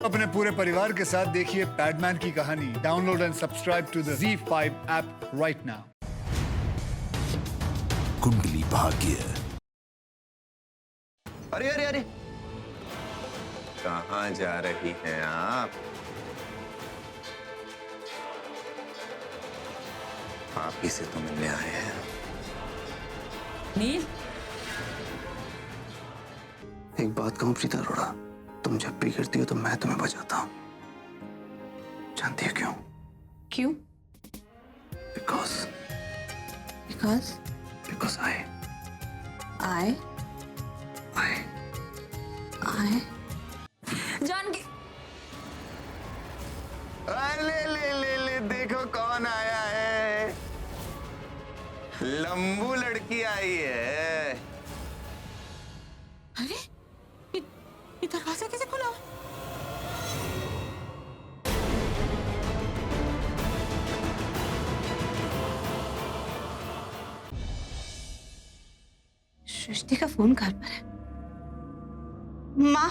अपने पूरे परिवार के साथ देखिए पैडमैन की कहानी। Download and subscribe to the ZEE5 app right now. Kundali Bhagya. अरे अरे अरे, कहाँ जा रही हैं आप? आप ही से तो मिलने आए हैं। नील, एक बात कहूं प्रीता अरोड़ा, तुम जब भी गिरती हो तो मैं तुम्हें बचाता हूं। जानती है क्यों? क्यों? बिकॉज बिकॉज बिकॉज आई आई आई आई जान के ले ले ले ले, देखो कौन आया है। लंबू लड़की आई है। अरे ये दरवाजा कैसे खुला? सृष्टि का फोन घर पर है। माँ,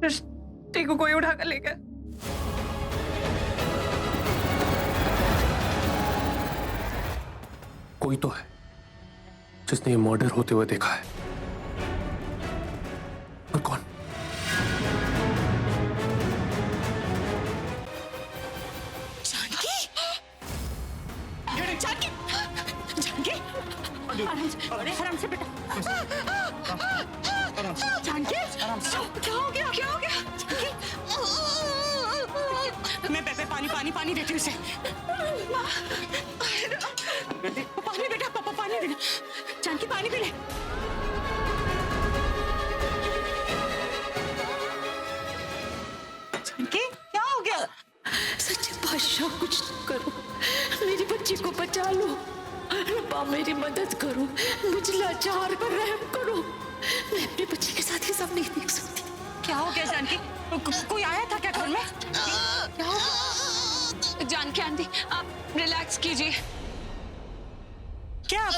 सृष्टि को कोई उठा कर ले गया। कोई तो है जिसने ये मर्डर होते हुए देखा है, और कौन? जानकी, जानकी, जानकी, आराम से बेटा। जानकी, क्या हो गया? क्या हो गया? मैं पानी पानी देती हूँ उसे। पानी बेटा, पापा पानी देना। जानकी पानी पी ले। जानकी, क्या हो गया? सच्चे बादशाह, कुछ करो, मेरी बच्ची को बचा लो। रब्बा मेरी मदद करो, मुझे लाचार पर रहम करो। मैं अपनी बच्ची के साथ ये सब नहीं देख सकती। क्या हो गया जानकी? कोई आया था क्या घर में? क्या हो? जानकी आंटी, आप रिलैक्स कीजिए। क्या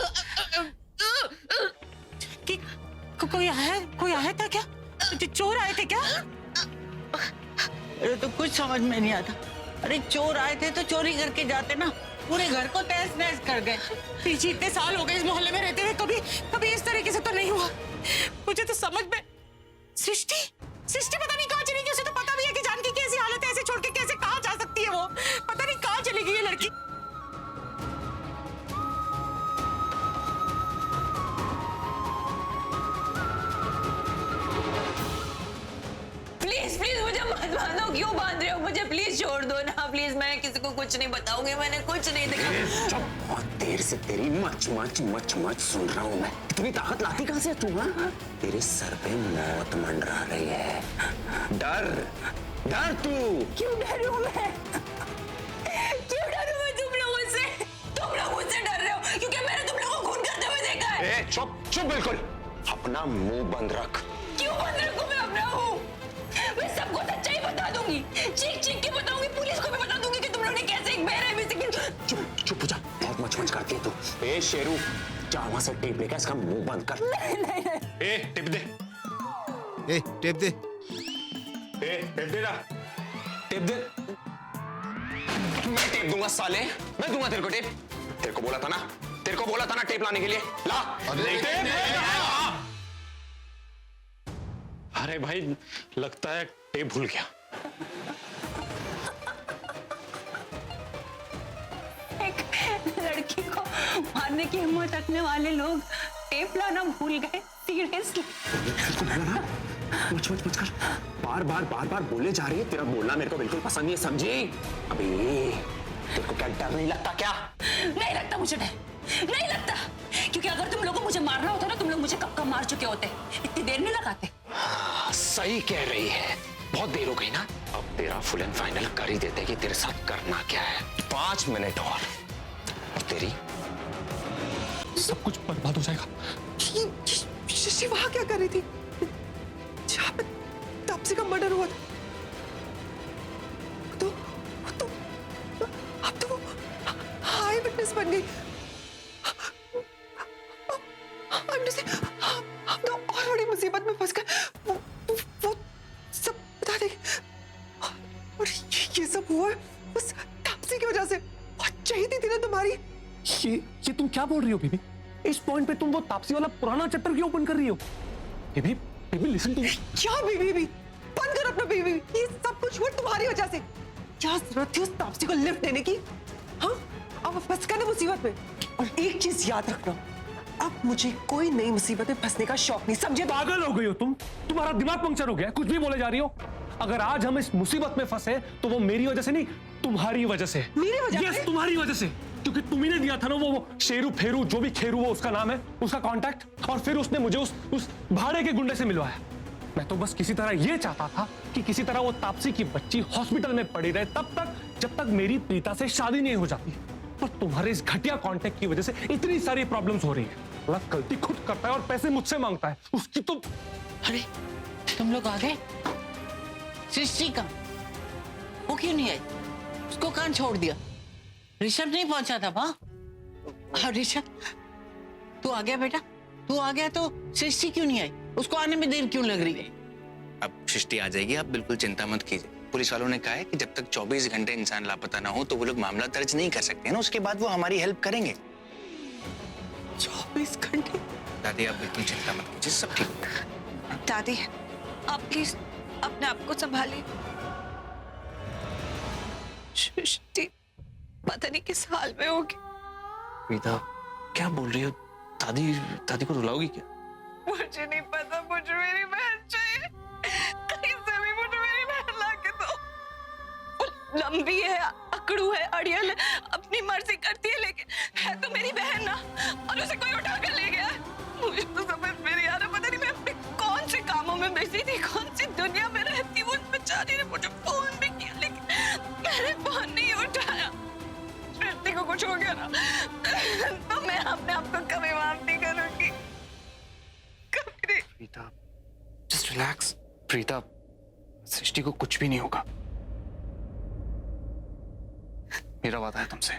कि कोई आया था क्या? चोर आए थे क्या? अरे तो कुछ समझ में नहीं आता। अरे चोर आए थे तो चोरी करके जाते ना, पूरे घर को तहस नहस कर गए। पीछे इतने साल हो गए इस मोहल्ले में रहते हुए, कभी इस तरीके से तो नहीं हुआ। मुझे तो समझ में सृष्टि पता नहीं कहाँ चली गई। उसे तो पता भी है कि जानकी कैसी हालत है, ऐसे छोड़ के कैसे कहाँ जा सकती है वो। पता नहीं कहाँ चली गई ये लड़की। प्लीज प्लीज मुझे मत बांधो। क्यों बांध रहे हो मुझे? प्लीज छोड़ दो ना प्लीज। मैं किसी को कुछ नहीं बताऊंगी, मैंने कुछ नहीं देखा। बहुत देर से तेरी मच मच मच मच सुन रहा हूं मैं। इतनी ताकत लाती कहां से तू? तेरे सर पे मौत मंडरा रही है। डर डर तू। क्यों डरूं मैं? क्यों डरूं मैं तुम लोगों से? तुम लोग मुझसे डर रहे हो क्योंकि मैंने तुम लोगों को खून करते हुए देखा है। चुप बिल्कुल। अपना मुंह बंद रख। क्यों बंद रखूं मैं अपना मुंह? मैं सबको सच्चाई बता दूंगी, चीख के बताऊंगी, पुलिस को भी बता दूंगी कि तुम लोगों ने कैसे एक बेरहमी से। चुप हो जा, बहुत मच करती है तू। ए शेरू, जा वहां से टेप लेकर इसका मुंह बंद कर। नहीं। ए टेप दे। ए टेप दे। ए टेप दे ना। टेप दे। मैं टेप दूंगा साले, मैं दूंगा तेरे को टेप। तेरे को बोला था ना टेप लाने के लिए। ला। अरे भाई, लगता है टेप भूल गया। एक लड़की को मारने की हिम्मत रखने वाले लोग टेप लाना भूल गए। सीरियसली मच कर। बार बार बोले जा रही है। तेरा बोलना मेरे को बिल्कुल पसंद नहीं है, समझी? अबे तेरे को क्या डर नहीं लगता क्या? नहीं लगता मुझे डर, नहीं लगता। क्योंकि अगर तुम लोगों को मुझे मारना होता ना, तुम लोग मुझे कब मार चुके होते। इतनी देर नहीं लगाते। सही कह रही है, बहुत देर हो गई ना। अब तेरा फुल एंड फाइनल कर ही देते कि तेरे साथ करना क्या है। 5 मिनट और तेरी सब कुछ बर्बाद हो जाएगा। वहां क्या कर रही थी जहां पे तापसी का मर्डर हुआ था? तो अब तो वो आई विटनेस बन गई। हम तो और बड़ी मुसीबत में फंस गए। वो सब बता देगी। ये सब हुआ है बस तापसी की वजह से। बहुत चाहिए थी ना तुम्हारी। ये तुम क्या बोल रही हो बेबी? इस पॉइंट पे तुम वो तापसी वाला पुराना चैप्टर क्यों ओपन कर रही हो? Baby baby listen to me. क्या बेबी? बंद कर अपना बेबी। ये सब कुछ हुआ तुम्हारी वजह से। क्या जरूरत थी उस तापसी को लिफ्ट देने की? हाँ, अब फंस गए ना मुसीबत में। और एक चीज याद रखना, अब मुझे कोई नई मुसीबत में फंसने का शौक नहीं, समझे? पागल हो गई हो तुम? तुम्हारा दिमाग पंक्चर हो गया, कुछ भी बोले जा रही हो। अगर आज हम इस मुसीबत में फंसे तो वो मेरी वजह से नहीं, तुम्हारी वजह से। मेरी वजह यस, से? तुम्हारी वजह से। क्योंकि तुम ही ने दिया था ना वो शेरू फेरू, जो भी खेरू वो उसका नाम है, उसका कांटेक्ट, और फिर उसने मुझे उस भाड़े के गुंडे से मिलवाया। मैं तो बस किसी तरह ये चाहता था कि किसी तरह वो तापसी की बच्ची हॉस्पिटल में पड़ी रहे तब तक, जब तक मेरी प्रीता से शादी नहीं हो जाती। पर तुम्हारे इस घटिया कांटेक्ट की वजह से इतनी सारी प्रॉब्लम्स हो रही है। गलती खुद करता है और पैसे मुझसे मांगता है, उसकी तो। अरे तुम लोग आ गए? सृष्टि का वो क्यों नहीं आई? उसको कहाँ छोड़ दिया? ऋषभ नहीं पहुंचा था वहां? हाँ ऋषभ, तू आ गया बेटा? तू आ गया तो सृष्टि क्यों नहीं आई? उसको आने में देर क्यों लग रही है? अब सृष्टि आ जाएगी, आप बिल्कुल चिंता मत कीजिए। पुलिस वालों ने कहा है कि जब तक 24 घंटे इंसान लापता ना हो तो वो लोग मामला दर्ज नहीं कर सकते हैं ना, उसके बाद वो हमारी हेल्प करेंगे। 24 घंटे? दादी आप बिल्कुल चिंता मत कीजिए, सब ठीक होगा। दादी, आप प्लीज अपने आप को संभालिए। सृष्टि पता नहीं किस हाल में होगी। प्रीता क्या बोल रही हो? दादी को रुलाओगी क्या? मुझे नहीं पता, मुझे मेरी बहन चाहिए। कहीं से भी मुझे मेरी बहन ला के दो। वो लंबी है, अकड़ू है, अड़ियल है, अपनी मर्जी करती है, लेकिन है तो मेरी बहन ना। और उसे कोई उठा कर ले गया। मुझे तो समझ में नहीं आ रहा, पता नहीं मैं अपने कौन से कामों में बिजी थी, कौन सी दुनिया में रहती। वो बेचारी ने मुझे फोन भी किया लेकिन मैंने फोन नहीं उठाया। सृष्टि को कुछ हो गया ना तो मैं अपने आप को कभी माफ नहीं करूंगी। Preeta just relax. प्रीता, सृष्टि को कुछ भी नहीं होगा, मेरा वादा है तुमसे।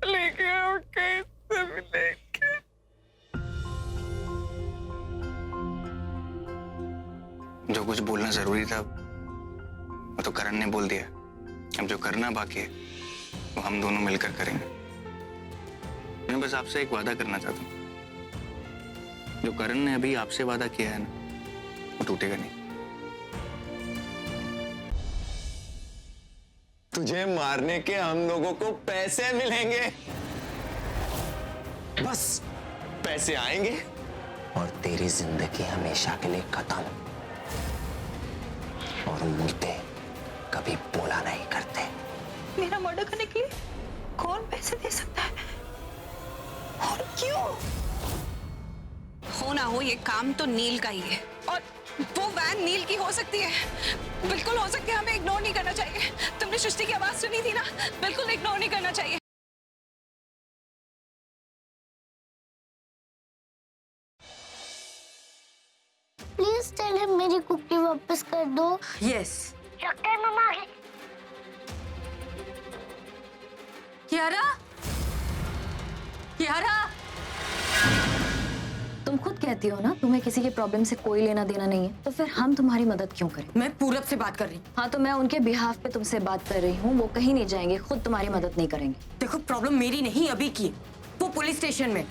लेके आओ, कैसे भी लेके। जो कुछ बोलना जरूरी था वो तो करण ने बोल दिया। अब जो करना बाकी है वो हम दोनों मिलकर करेंगे। मैं बस आपसे एक वादा करना चाहता हूँ, जो करण ने अभी आपसे वादा किया है ना, वो टूटेगा नहीं। तुझे मारने के हम लोगों को पैसे मिलेंगे। बस पैसे आएंगे और तेरी जिंदगी हमेशा के लिए खत्म। और मुर्दे कभी बोला नहीं करते। मेरा मर्डर करने के लिए कौन पैसे दे सकता है और क्यों? हो ना हो, ये काम तो नील का ही है। और वो वैन नील की हो सकती है, बिल्कुल हो सकती है। हमें इग्नोर नहीं करना चाहिए। तुमने सृष्टि की आवाज सुनी थी ना, बिल्कुल इग्नोर नहीं करना चाहिए। प्लीज टेल हिम मेरी कुकी वापस कर दो। यस। लगता है मम्मा आ गई। कियारा, कियारा, तुम खुद कहती हो ना तुम्हें किसी के प्रॉब्लम से कोई लेना देना नहीं है, तो फिर हम तुम्हारी मदद क्यों करें? मैं पूरब से बात कर रही हूँ। हाँ तो मैं उनके बिहाफ पे तुमसे बात कर रही हूँ। वो कहीं नहीं जाएंगे, खुद तुम्हारी मदद नहीं करेंगे। देखो प्रॉब्लम मेरी नहीं अभी की, वो पुलिस स्टेशन में।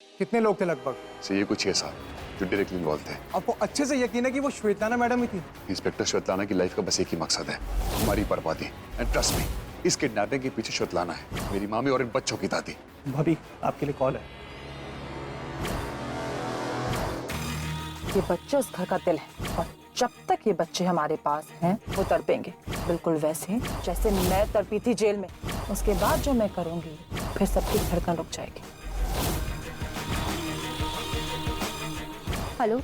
कितने लोग थे लगभग? ये कुछ 6-7 जो डायरेक्टली इन्वॉल्व थे। आपको अच्छे से यकीन है कि वो श्वेतलाना मैडम ही थी? इंस्पेक्टर श्वेतलाना की लाइफ का बस एक ही मकसद है, हमारी बर्बादी। एंड ट्रस्ट मी, इस किडनैपिंग के पीछे श्वेतलाना है, मेरी मामी और इन बच्चों की दादी। भाभी आपके लिए कॉल है। ये बच्चे उस घर का दिल है और जब तक ये बच्चे हमारे पास हैं वो तड़पेंगे, बिल्कुल वैसे जैसे मैं तड़पी थी जेल में। उसके बाद जो मैं करूंगी फिर सबकी धड़कन रुक जाएगी। हेलो,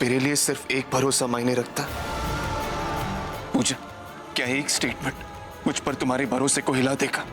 मेरे लिए सिर्फ एक भरोसा मायने रखता। पूजा, क्या एक स्टेटमेंट मुझ पर तुम्हारे भरोसे को हिला देगा?